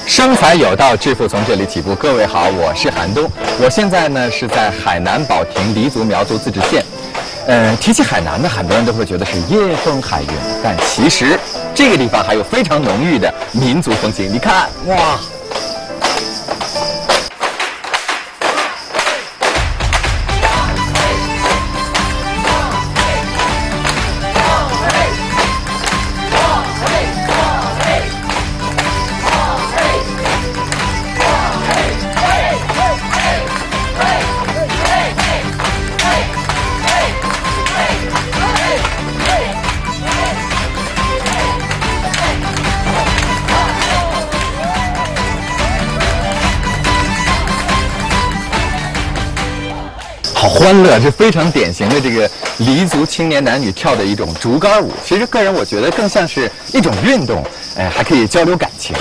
生财有道，致富从这里起步。各位好，我是韩东，我现在呢是在海南保亭黎族苗族自治县。提起海南呢，很多人都会觉得是夜风海云，但其实这个地方还有非常浓郁的民族风情。你看，哇！好欢乐，这非常典型的这个黎族青年男女跳的一种竹竿舞。其实个人我觉得更像是一种运动，还可以交流感情。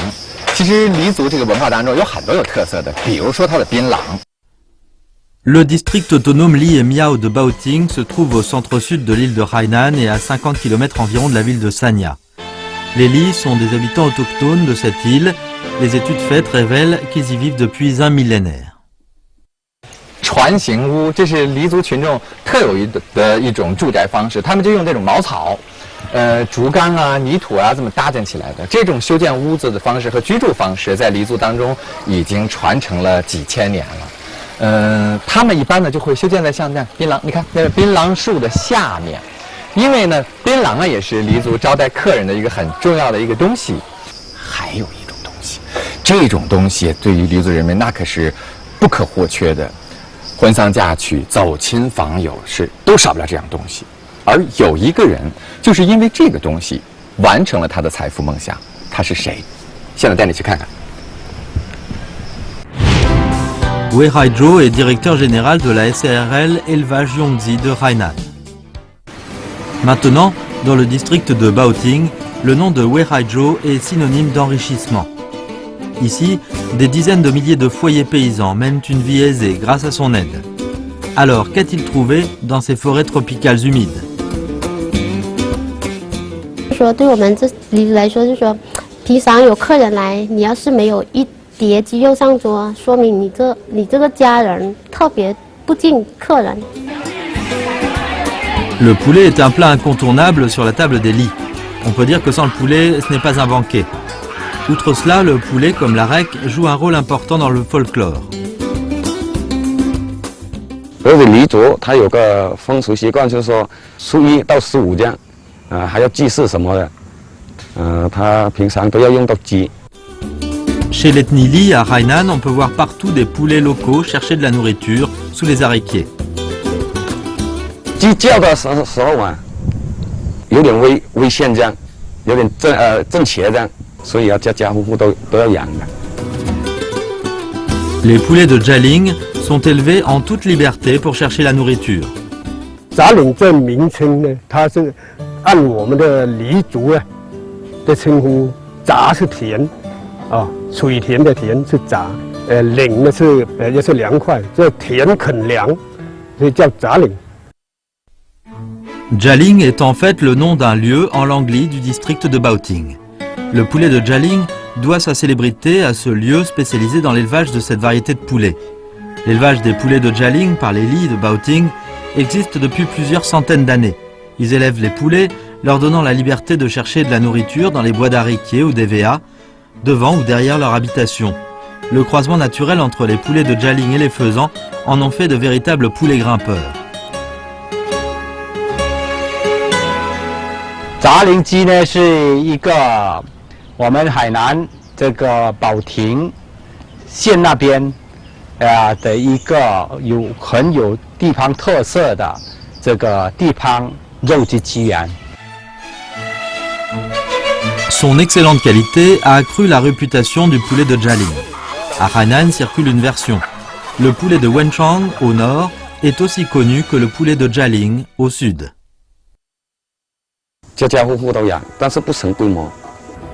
其实黎族这个文化当中有很多有特色的，比如说它的槟榔。Le district autonome Li et Miao de Baoting se trouve au centre-sud de l'île de Hainan et à 50 km environ de la ville de Sanya. Les Li sont des habitants autochtones de cette île. Les études faites révèlent qu'ils y vivent depuis un millénaire. 船形屋，这是黎族群众特有的一种住宅方式，他们就用这种茅草、竹竿啊、泥土啊这么搭建起来的。这种修建屋子的方式和居住方式，在黎族当中已经传承了几千年了。他们一般呢就会修建在像这样槟榔，你看那个槟榔树的下面，因为呢槟榔啊也是黎族招待客人的一个很重要的一个东西。还有一种东西，这种东西对于黎族人民那可是不可或缺的。婚丧嫁娶、走亲访友是都少不了这样东西，而有一个人就是因为这个东西完成了他的财富梦想。他是谁？现在带你去看看。Wei Haizhou est directeur général de la SARL Élevage Yongzi de Hainan. Maintenant, dans le district de Baoting, le nom de Wei Haizhou est synonyme d'enrichissement. Ici, des dizaines de milliers de foyers paysans mènent une vie aisée grâce à son aide. Alors, qu'a-t-il trouvé dans ces forêts tropicales humides? 说对我们这黎族来说，就是说，平常有客人来，你要是没有一碟鸡肉上桌，说明你这个家人特别不敬客人。Le poulet est un plat incontournable sur la table des Li. On peut dire que sans le poulet, ce n'est pas un banquet. Outre cela, le poulet, comme l'arec, joue un rôle important dans le folklore. 而且黎族它有个风俗习惯，就是说初1到15这样，还要祭祀什么的，他平常都要用到鸡。Chez l'ethnie Li à Hainan, on peut voir partout des poulets locaux chercher de la nourriture sous les araignées. 鸡叫的时候啊，有点危险这样，有点正邪这样。所以要家家户户都要养的。Les poulets de Jialing sont élevés en toute liberté pour chercher la nourriture. 杂岭这名称呢，它是按我们的黎族啊的称呼，杂是田，水田的田是杂，岭呢是也是凉快，这田垦粮，所以叫杂岭。Jialing est en fait le nom d'un lieu en langue Li du district de Baoting. Le poulet de Jialing doit sa célébrité à ce lieu spécialisé dans l'élevage de cette variété de poulet. L'élevage des poulets de Jialing par les Li de Baoting existe depuis plusieurs centaines d'années. Ils élèvent les poulets, leur donnant la liberté de chercher de la nourriture dans les bois d'ariquier ou d'EVA, devant ou derrière leur habitation. Le croisement naturel entre les poulets de Jialing et les faisans en ont fait de véritables poulets grimpeurs. 杂灵鸡呢是一个我们海南这个保亭县那边的一个很有地方特色的这个地方肉质鸡源。Son excellente qualité a accru la réputation du poulet de Jialing. À Hainan circule une version. Le poulet de Wenchang au nord est aussi connu que le poulet de Jialing au sud. 家家户户都养，但是不成规模。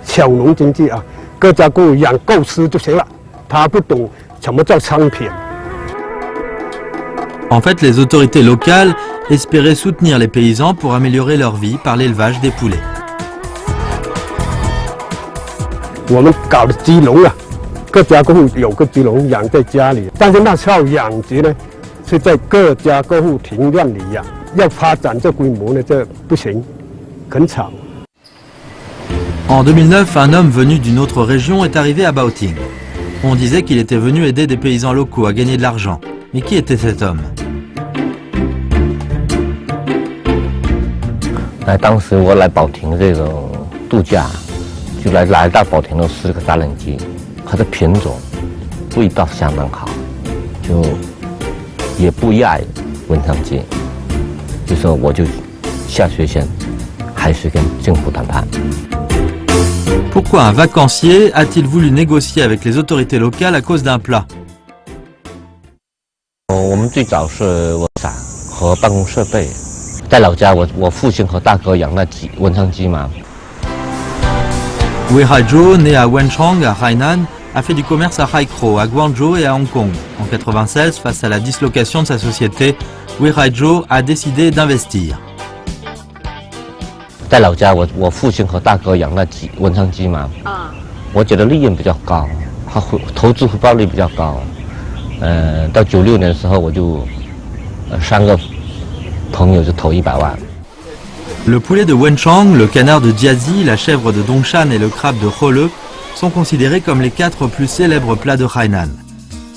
小农经济啊，各家各户养够吃就行了，他不懂什么叫商品。En fait, les autorités locales espéraient soutenir les paysans pour améliorer leur vie par l'élevage des poulets. 我们搞的鸡笼啊，各家各户有个鸡笼养在家里，但是那套养殖呢，是在各家各户庭院里养。要发展这规模呢，这不行，很吵。En 2009, un homme venu d'une autre région est arrivé à Baoting. On disait qu'il était venu aider des paysans locaux à gagner de l'argent. Mais qui était cet homme? 当时我来保亭这个度假，就来到保亭的4个大冷鸡，它的品种味道相当好，就也不亚于文昌鸡。就说我就下决心，还是跟政府谈判。 Pourquoi un vacancier a-t-il voulu négocier avec les autorités locales à cause d'un plat? 我们最早是文伞和办公设备，在老家我父亲和大哥养那鸡文昌鸡嘛。Wei Haizhou, né à Wenchang, à Hainan, a fait du commerce à Haikou, à Guangzhou et à Hong Kong. En 1996, face à la dislocation de sa société, Wei Haizhou a décidé d'investir. 在老家我父亲和大哥养那鸡文昌鸡嘛，我觉得利润比较高，它投资回报率比较高。到96年的时候，我就3个朋友就投100万。 Le poulet de Wenchang, le canard de Jiazi, la chèvre de Dongshan et le crabe de Hole sont considérés comme les 4 plus célèbres plats de Hainan.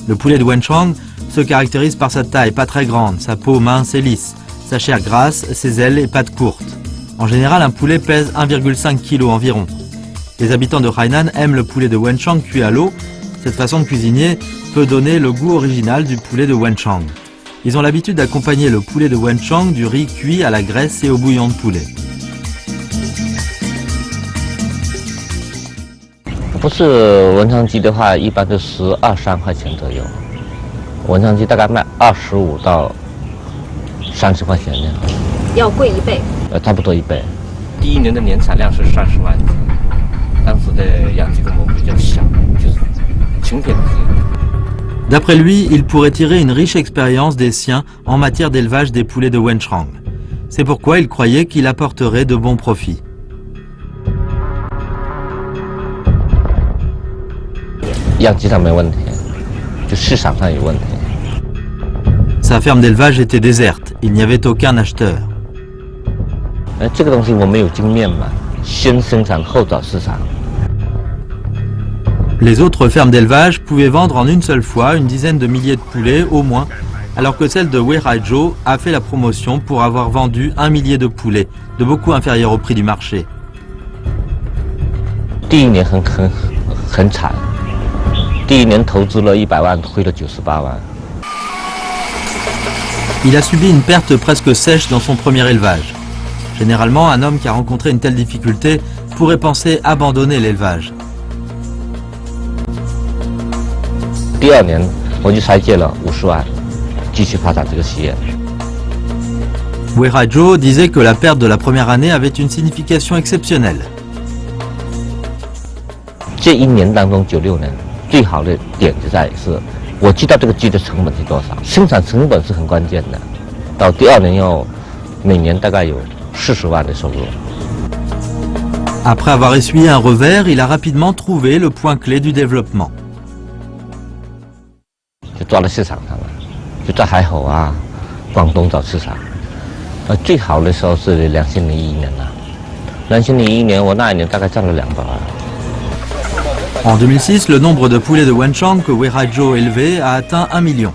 Le poulet de Wenchang se caractérise par sa taille pas très grande, sa peau mince et lisse, sa chair grasse, ses ailes et pattes courtes. En général, un poulet pèse 1,5 kg environ. Les habitants de Hainan aiment le poulet de Wenchang cuit à l'eau. Cette façon de cuisiner peut donner le goût original du poulet de Wenchang. Ils ont l'habitude d'accompagner le poulet de Wenchang du riz cuit à la graisse et au bouillon de poulet. 不是文昌鸡的话，一般都12、13块钱左右。文昌鸡大概卖25到30块钱呢。要贵1倍。差不多1倍。第1年的年产量是30万只，当时的养鸡规模比较小，就是成品鸡。 D'après lui, il pourrait tirer une riche expérience des siens en matière d'élevage des poulets de Wenchang. C'est pourquoi il croyait qu'il apporterait de bons profits. Sa ferme d'élevage était déserte, il n'y avait aucun acheteur. Les autres fermes d'élevage pouvaient vendre en une seule fois une dizaine de milliers de poulets au moins, alors que celle de Wei Haizhou a fait la promotion pour avoir vendu 1 millier de poulets, de beaucoup inférieur au prix du marché. Il a subi une perte presque sèche dans son premier élevage. Généralement, un homme qui a rencontré une telle difficulté pourrait penser abandonner l'élevage. Wei Haizhou disait que la perte de la première année avait une signification exceptionnelle. Après avoir essuyé un revers, il a rapidement trouvé le point clé du développement. En 2006, le nombre de poulets de Wenchang que Wei Haizhou élevait a atteint 1 million.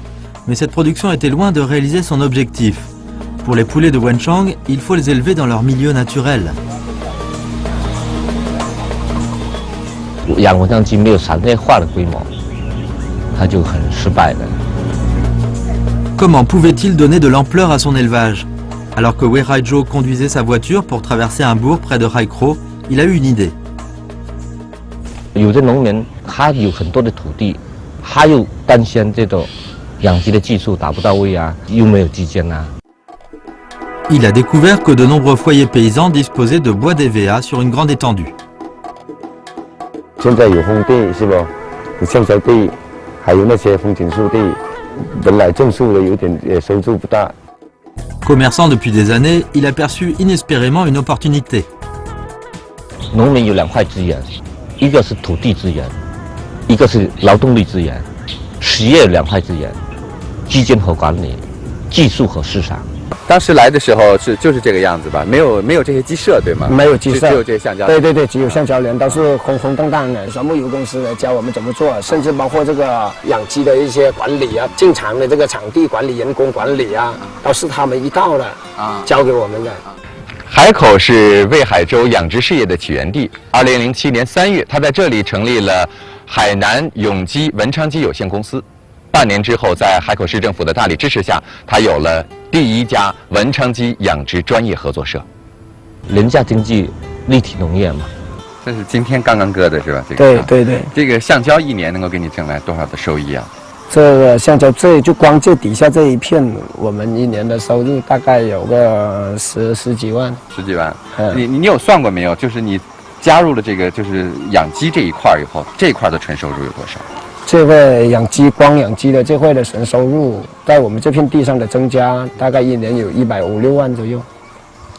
Mais cette production était loin de réaliser son objectif. Pour les poulets de Wenchang, il faut les élever dans leur milieu naturel. Comment pouvait-il donner de l'ampleur à son élevage? Alors que Wei Haizhou conduisait sa voiture pour traverser un bourg près de Haikou, il a eu une idée. Il a découvert que de nombreux foyers paysans disposaient de bois d'EVA sur une grande étendue. Commerçant depuis des années, il a perçu inespérément une opportunité. 一个是土地资源，一个是劳动力资源，实业两块资源，基金和管理，技术和市场。当时来的时候就是这个样子吧，没有这些鸡舍对吗？没有鸡舍，只有这些橡胶。对对对，只有橡胶园，都是红红荡荡的。全部由公司来教我们怎么做，甚至包括这个养鸡的一些管理啊，进场的这个场地管理、人工管理啊，都是他们一道的教给我们的。海口是魏海州养殖事业的起源地。2007年3月，他在这里成立了海南永基文昌鸡有限公司。半年之后，在海口市政府的大力支持下，他有了第一家文昌鸡养殖专业合作社。廉价经济，立体农业嘛。这是今天刚刚割的是吧？这个对对对，这个橡胶一年能够给你挣来多少的收益啊？这个橡胶就光这底下这一片，我们一年的收入大概有个十几万。10几万。你有算过没有？就是你加入了这个就是养鸡这一块以后，这一块的纯收入有多少？这个光养鸡的这块的纯收入，在我们这片地上的增加，大概一年有150、6万左右。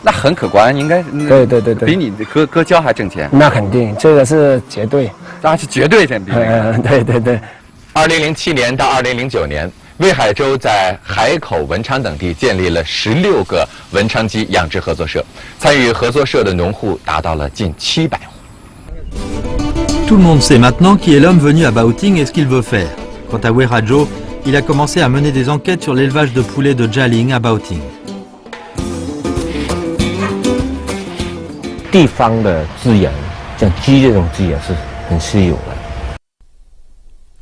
那很可观，应该对对对对，比你割胶还挣钱。那肯定，这个是绝对，当然是绝对的比那个。对对对。2007年到2009年，魏海州在海口、文昌等地建立了16个文昌鸡养殖合作社，参与合作社的农户达到了近700户。Tout le monde sait maintenant qui est l'homme venu à Baoting et ce qu'il veut faire. Quant à Weirajo, il a commencé à mener des enquêtes sur l'élevage de poulets de Jialing à Baoting. 地方的资源，像鸡这种资源是很稀有的。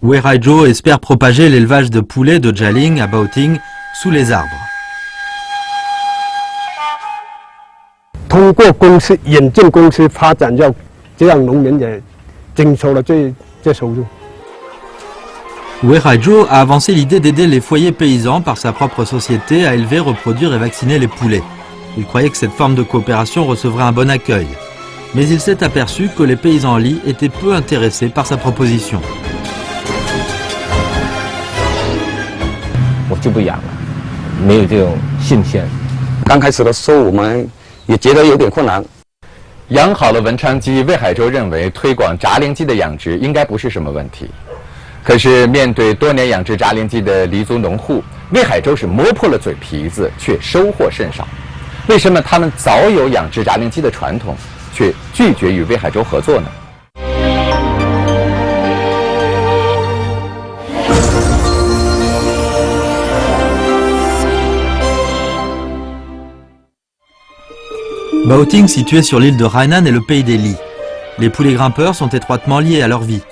Weirajo espère propager l'élevage de poulets de Jialing à Baoting sous les arbres. 通过引进公司发展，这样农民也经受了这收入。Weirajo a avancé l'idée d'aider les foyers paysans par sa propre société à élever, reproduire et vacciner les poulets. Il croyait que cette forme de coopération recevrait un bon accueil. Mais il s'est aperçu que les paysans lits étaient peu intéressés par sa proposition. 我就不养了，没有这种信心。刚开始的时候，我们也觉得有点困难。养好了文昌鸡，魏海州认为推广杂灵鸡的养殖应该不是什么问题。可是面对多年养殖杂灵鸡的黎族农户，魏海州是摸破了嘴皮子，却收获甚少。为什么他们早有养殖杂灵鸡的传统，却拒绝与魏海州合作呢？Baoting, situé sur l'île de Hainan, est le pays des lits. Les poulets grimpeurs sont étroitement liés à leur vie.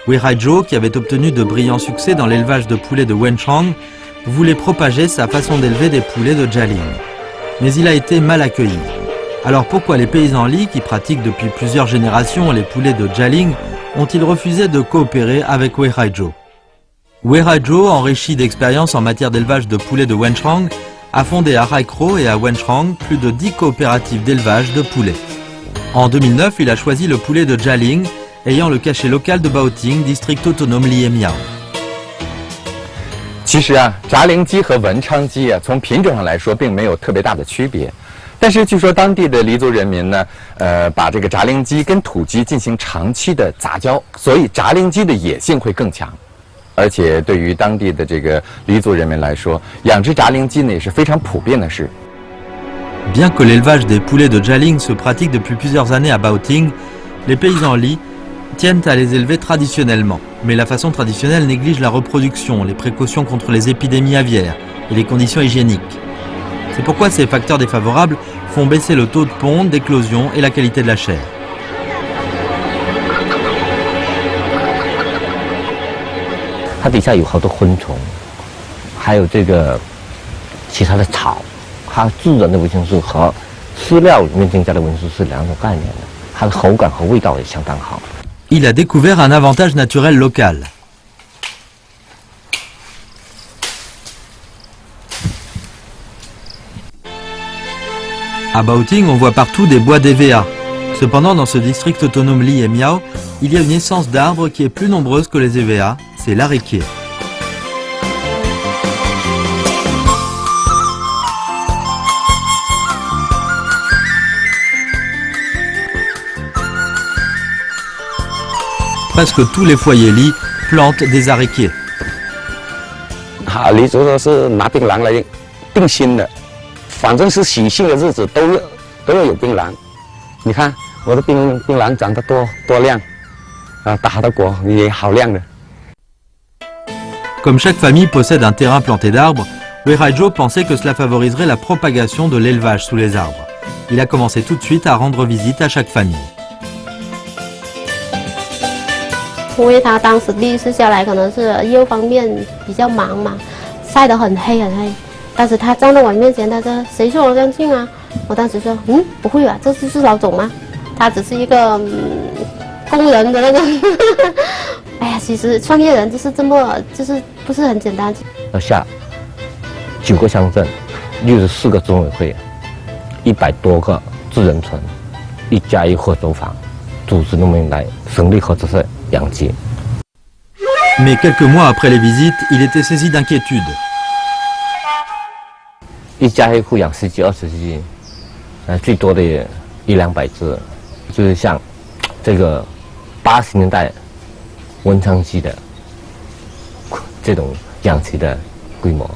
Weirajo, qui avait obtenu de brillants succès dans l'élevage de poulets de Wenchang, voulait propager sa façon d'élever des poulets de Jialing. Mais il a été mal accueilli. Alors pourquoi les paysans lits, qui pratiquent depuis plusieurs générations les poulets de Jialing, ont-ils refusé de coopérer avec Weirajo? Weirajo, enrichi d'expérience en matière d'élevage de poulets de Wenchang, a fondé à Haikro et à Wenchang plus de 10 coopératives d'élevage de poulets. En 2009, il a choisi le poulet de Jialing, ayant le cachet local de Baoting, district autonome Liemiao. 其实啊，杂灵鸡和文昌鸡啊，从品种上来说并没有特别大的区别。但是据说当地的黎族人民呢，把这个杂灵鸡跟土鸡进行长期的杂交，所以杂灵鸡的野性会更强。而且对于当地的这个黎族人民来说，养殖杂灵鸡呢也是非常普遍的事。Bien que l'élevage des poulets de Jialing se pratique depuis plusieurs années à Baoting, les paysans lits tiennent à les élever traditionnellement. Mais la façon traditionnelle néglige la reproduction, les précautions contre les épidémies aviaires et les conditions hygiéniques. C'est pourquoi ces facteurs défavorables font baisser le taux de ponte, d'éclosion et la qualité de la chair. 它底下有好多昆虫，还有这个其他的草，它自然的维生素和饲料里面增加的维生素是两种概念的，它的口感和味道也相当好。Il a découvert un avantage naturel local. À Baoting, on voit partout des bois d'EVA. Cependant, dans ce district autonome Li et Miao, il y a une essence d'arbre qui est plus nombreuse que les EVA, c'est l'aréquier. presque tous les foyers lits plantent des araignées. 黎族都是拿槟榔来定心的，反正是喜庆的日子都要有槟榔。你看我的槟榔长得多亮，打的果也好亮的。 Comme chaque famille possède un terrain planté d'arbres, Weiraijo pensait que cela favoriserait la propagation de l'élevage sous les arbres. Il a commencé tout de suite à rendre visite à chaque famille. 因为他当时第一次下来，可能是业务方面比较忙嘛，晒得很黑很黑。当时他站在我面前，他说：“谁说我干净啊？”我当时说：“不会吧，这就是老总吗？他只是一个工人的那个。”哎呀，其实创业人就是这么，就是不是很简单。要下9个乡镇，64个村委会，100多个自然村，1加1合作坊，组织农民来成立合作社养鸡。 Mais quelques mois après les visites, il était saisi d'inquiétude. 1加1户养10几20只，最多的也100-200只，就是像这个80年代文昌鸡的这种养殖的规模。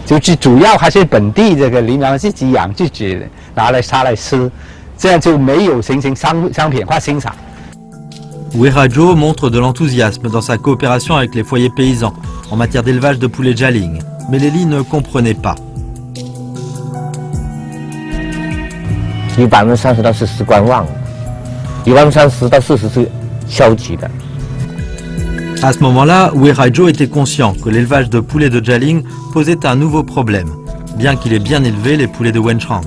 就主要还是本地这个羚羊自己养自己拿来杀来吃，这样就没有形成商品化生产。 Weiraijo montre de l'enthousiasme dans sa coopération avec les foyers paysans en matière d'élevage de poulets Jaling, mais les lits ne comprenaient pas. 有30%到40%观望，有30%到40%是消极的。 À ce moment-là, Weiraijo était conscient que l'élevage de poulets de Jaling posait un nouveau problème, bien qu'il ait bien élevé les poulets de Wenchang.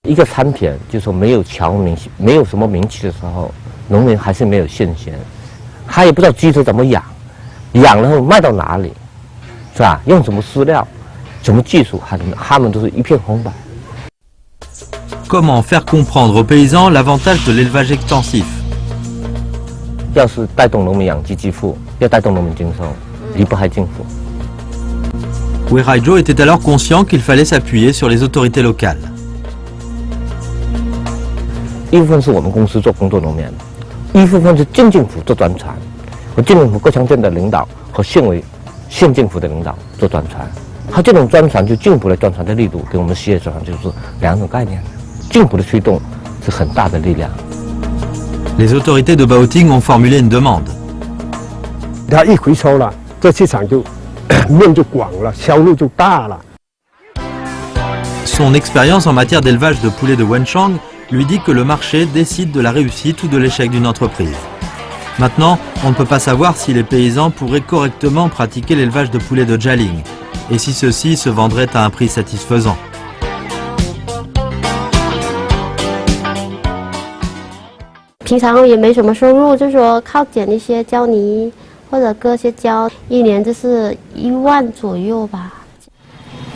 一个产品就是说没有侨民，没有什么名气的时候，农民还是没有信心，他也不知道鸡是怎么养，养了后卖到哪里，是吧？用什么饲料，什么技术，他们都是一片红白。 Comment faire comprendre aux paysans l'avantage de l'élevage extensif? 要是带动农民养鸡致富，要带动农民经收，离不开政府。 Weiraijo était alors conscient qu'il fallait s'appuyer sur les autorités locales. 一部分是我们公司做工作农民，一部分是县政府做宣传，和县政府各乡镇的领导和县政府的领导做宣传。他这种宣传就政府的宣传的力度跟我们企业宣传就是两种概念，政府的推动是很大的力量。 Les autorités de Baoting ont formulé une demande. 他一回收了，这市场就面就广了，销路就大了。 Son expérience en matière d'élevage de poulets de Wenchang lui dit que le marché décide de la réussite ou de l'échec d'une entreprise. Maintenant, on ne peut pas savoir si les paysans pourraient correctement pratiquer l'élevage de poulets de Jaling et si ceux-ci se vendraient à un prix satisfaisant. 平常也没什么收入，就是说靠捡一些胶泥或者割些胶，一年就是1万左右吧。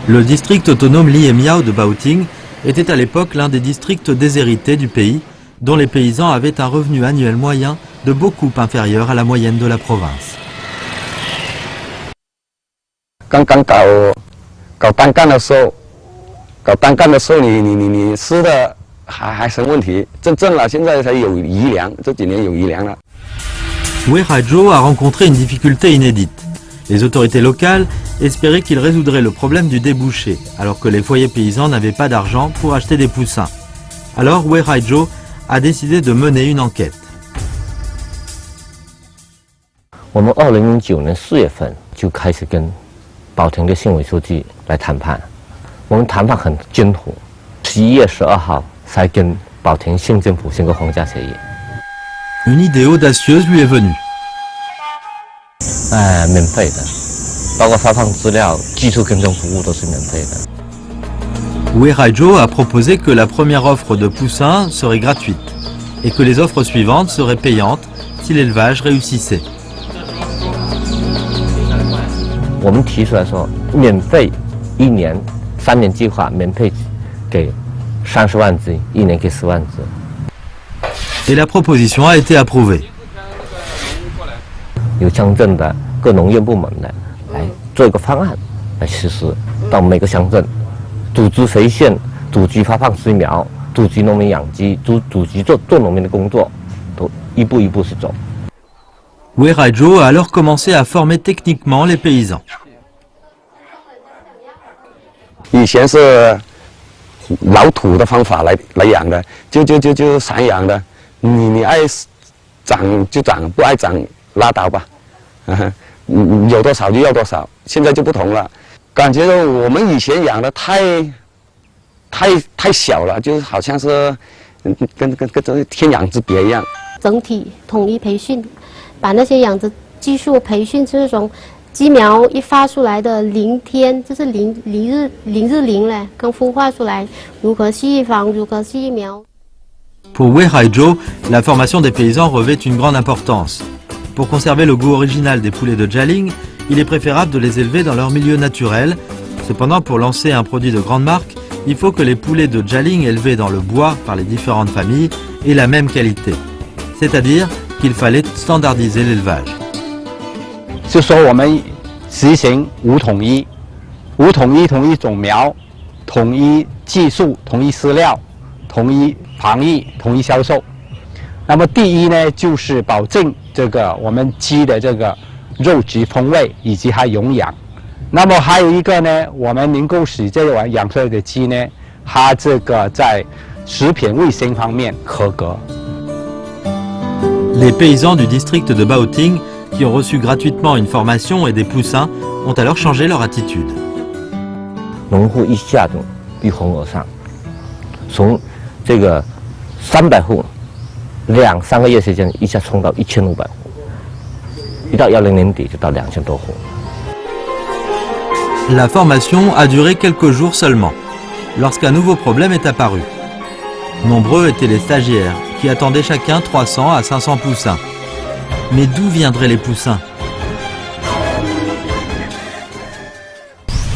Le district autonome Li et Miao de Baoting était à l'époque l'un des districts déshérités du pays, dont les paysans avaient un revenu annuel moyen de beaucoup inférieur à la moyenne de la province. 刚搞单干的时候，你吃的还成问题，挣了，现在才有余粮，这几年有余粮了。 Weiraijo a rencontré une difficulté inédite. Les autorités locales espéraient qu'il résoudrait le problème du débouché, alors que les foyers paysans n'avaient pas d'argent pour acheter des poussins. Alors Weiraijo a décidé de mener une enquête. 我们2009年4月份就开始跟保亭的县委书记来谈判，我们谈判很艰苦，11月12号才跟保亭县政府签个框架协议。 Une idée audacieuse lui est venue. 免费的，包括发放资料、技术跟踪服务都是免费的。 Weiraijo a proposé que la première offre de poussins serait gratuite et que les offres suivantes seraient payantes si l'élevage réussissait. 我们提出来说，免费1年3年计划，免费给30万只，1年给10万只。 Et la proposition a été approuvée. 有乡镇的各农业部门的来做一个方案来实施，到每个乡镇组织肥线、组织发放水苗、组织农民养鸡、组织做农民的工作，都一步一步是走。Weiraijo a alors commencé à former techniquement les paysans. 以前是老土的方法来养的，就散养的，你爱长就长，不爱长拉倒吧，有多少就要多少。现在就不同了，感觉我们以前养的太小了，就是好像是跟这天壤之别一样。整体统一培训，把那些养殖技术培训，就是从鸡苗一发出来的0天，就是零日嘞，刚孵化出来，如何细防，如何细苗。Pour Weiraijo, la formation des paysans revêt une grande importance. Pour conserver le goût original des poulets de Jialing, il est préférable de les élever dans leur milieu naturel. Cependant, pour lancer un produit de grande marque, il faut que les poulets de Jialing élevés dans le bois par les différentes familles aient la même qualité. C'est-à-dire qu'il fallait standardiser l'élevage. 就说我们实行五统一，统一种苗，统一技术，统一饲料，统一防疫，统一销售。那么第一呢，就是保证这个我们鸡的这个肉质风味以及它营养。那么还有一个呢，我们能够使这个养出来的鸡呢，它这个在食品卫生方面合格。Les paysans du district de Baoting, qui ont reçu gratuitement une formation et des poussins, ont alors changé leur attitude. 农户一下子一哄而上，从这个300户2-3个月时间一下冲到1500户，一到10年底就到2000多户。La formation a duré quelques jours seulement, lorsqu'un nouveau problème est apparu. Nombreux étaient les stagiaires, qui attendaient chacun 300 à 500 poussins. Mais d'où viendraient les poussins?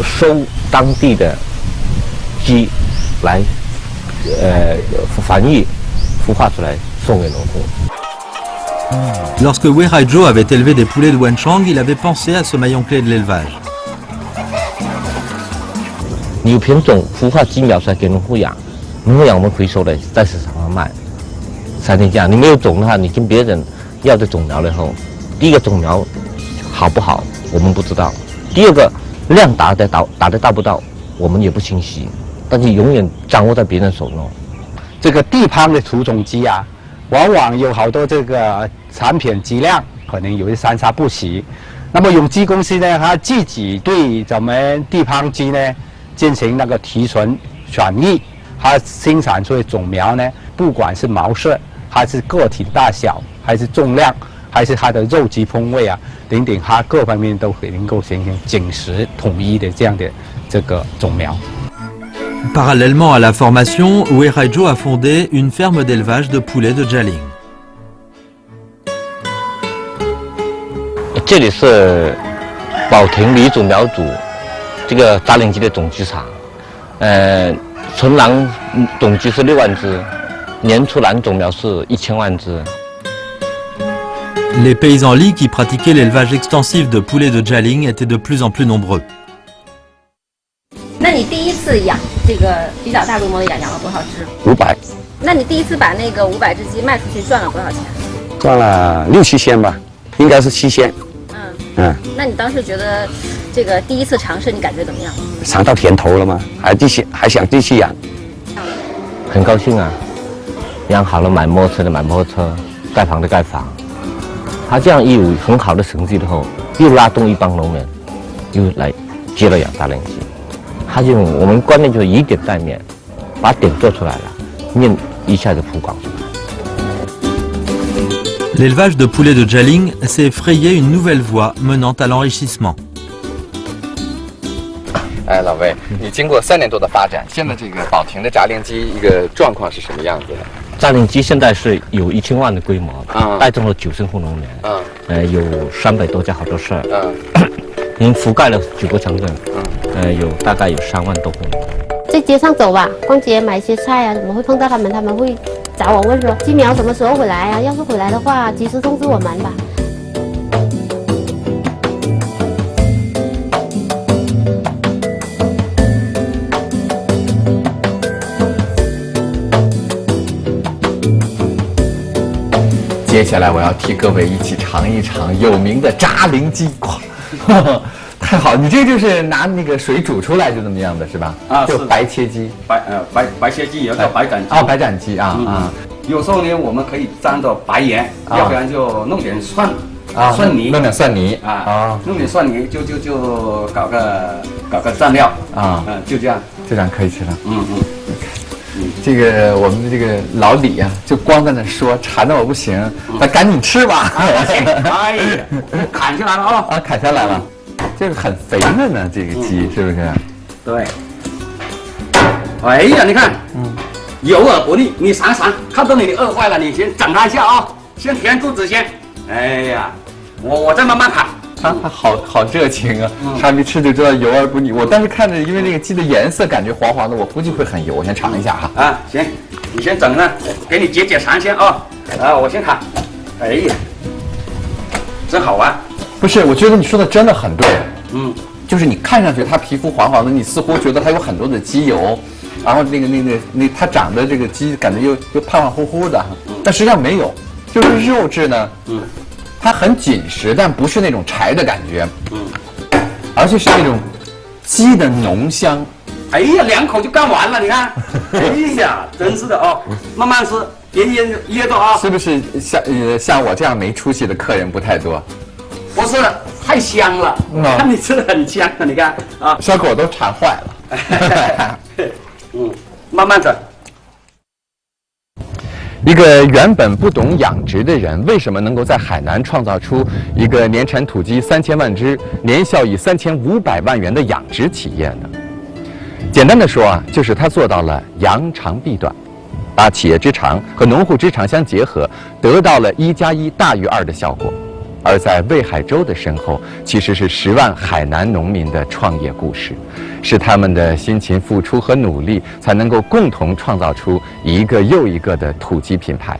收当地的鸡来繁育孵化出来送给农户。Lorsque Weiraijo avait élevé des poulets de Wenchang, il avait pensé à ce maillon clé de l'élevage. 你有品种孵化鸡苗出来给农户养，农户养我们回收的在市场上卖，3天这样。你没有种的话，你跟别人要这种苗了以后，第一个种苗好不好我们不知道，第二个量打得到不到我们也不清晰，但是永远掌握在别人手中。这个地方的土种鸡啊，往往有好多这个产品质量可能有些参差不齐。那么永基公司呢，它自己对咱们地方鸡呢进行那个提纯选育，它生产出的种苗呢，不管是毛色，还是个体大小，还是重量，还是它的肉质风味啊等等，它各方面都能够形成紧实统一的这样的这个种苗。Parallèlement à la formation, Weiraijo a fondé une ferme d'élevage de poulets de Jialing. 这里是保亭黎族苗族这个杂领鸡的种鸡场，纯卵种鸡是6万只，年出卵种苗是1000万只。Les paysans Li qui pratiquaient l'élevage extensif de poulets de Jialing étaient de plus en plus nombreux. 那你第一次养这个比较大规模的养了多少只？500。那你第一次把那个500只鸡卖出去赚了多少钱？赚了6-7千吧，应该是7千。那你当时觉得这个第一次尝试，你感觉怎么样？尝到甜头了吗？还想继续养？很高兴啊！养好了买摩托车的买摩托车，盖房的盖房。他这样一有很好的成绩之后，又拉动一帮农民，又来接了养大连鸡。他就我们观念就是以点带面，把点做出来了，面一下就铺广出来。L'élevage de poulets de Jialing s'est frayé une nouvelle voie menant à l'enrichissement. 哎，老魏，你经过3年多的发展，现在这个保亭的杂龄鸡一个状况是什么样子的？杂龄鸡现在是有1000万的规模，带动了90户农民，有300多家合作社，已经覆盖了9个城镇，有大概有3万多户。在街上走吧，逛街买一些菜啊，怎么会碰到他们？他们会找我问说鸡苗什么时候回来啊？要是回来的话，及时通知我们吧。接下来我要替各位一起尝一尝有名的炸灵鸡，哇，太好！你这就是拿那个水煮出来就这么样的是吧？啊，就白切鸡，白切鸡也叫白斩鸡。哦，白斩鸡啊。有时候呢，我们可以沾着白盐，要不然就弄点蒜泥，弄点蒜泥弄点蒜泥就搞个蘸料就这样可以吃了。这个我们的这个老李啊，就光在那说，馋得我不行，那赶紧吃吧。哎呀，砍下来了啊！砍下来了，这个很肥的呢，这个鸡是不是？对。哎呀，你看，有耳不腻，你尝尝，看到你饿坏了，你先整它一下啊，先填肚子先。哎呀，我再慢慢砍。他好热情啊！还没吃就知道油而不腻。我当时看着，因为那个鸡的颜色感觉黄黄的，我估计会很油。我先尝一下哈。行，你先整呢，给你解馋先啊。我先砍。哎呀，真好玩。不是，我觉得你说的真的很对。就是你看上去它皮肤黄黄的，你似乎觉得它有很多的鸡油，然后它长的这个鸡感觉又胖胖乎乎的，但实际上没有，就是肉质呢。它很紧实，但不是那种柴的感觉，而且是那种鸡的浓香。哎呀，2口就干完了，你看，哎呀，真是的哦，慢慢吃，别噎着啊。是不是像我这样没出息的客人不太多？不是，太香了，看你吃的很香，你看啊，小狗都馋坏了。慢慢整。一个原本不懂养殖的人，为什么能够在海南创造出一个年产土鸡3000万只、年效以3500万元的养殖企业呢？简单的说就是他做到了扬长避短，把企业之长和农户之长相结合，得到了1+1大于2的效果。而在魏海洲的身后，其实是10万海南农民的创业故事，是他们的辛勤付出和努力，才能够共同创造出一个又一个的土鸡品牌。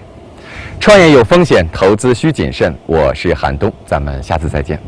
创业有风险，投资需谨慎。我是韩东，咱们下次再见。